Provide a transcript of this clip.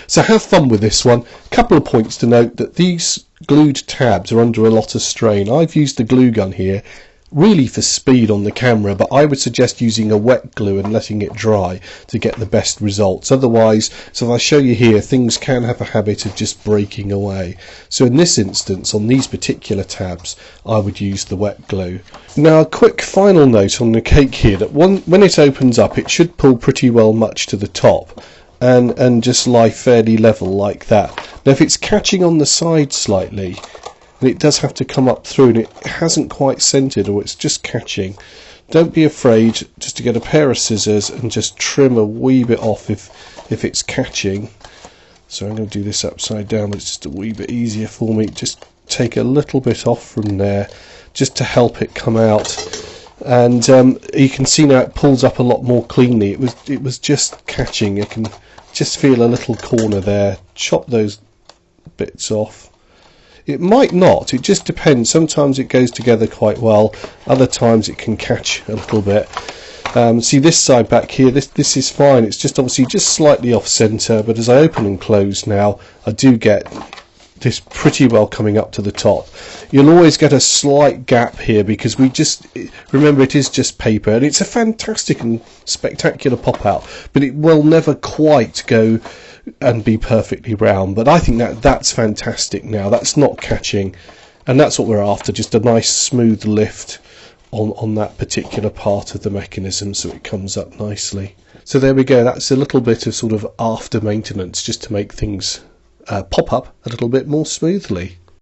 So have fun with this one. Couple of points to note: that these glued tabs are under a lot of strain. I've used the glue gun here really for speed on the camera, but I would suggest using a wet glue and letting it dry to get the best results. Otherwise, so if I show you here, things can have a habit of just breaking away. So in this instance, on these particular tabs, I would use the wet glue. Now a quick final note on the cake here, that when it opens up, it should pull pretty well much to the top and just lie fairly level like that. Now if it's catching on the side slightly, and it does have to come up through and it hasn't quite centered, or it's just catching, don't be afraid just to get a pair of scissors and just trim a wee bit off if it's catching. So I'm going to do this upside down, but it's just a wee bit easier for me. Just take a little bit off from there just to help it come out, and you can see now it pulls up a lot more cleanly. It was just catching. You can just feel a little corner there. Chop those bits off. It might not, it just depends. Sometimes it goes together quite well, other times it can catch a little bit. See this side back here, this is fine. It's just obviously just slightly off centre, but as I open and close now, I do get this pretty well coming up to the top. You'll always get a slight gap here because remember, it is just paper, and it's a fantastic and spectacular pop out, but it will never quite go and be perfectly round. But I think that's fantastic now. That's not catching, and that's what we're after, just a nice smooth lift on that particular part of the mechanism so it comes up nicely. So there we go, that's a little bit of sort of after maintenance just to make things pop up a little bit more smoothly.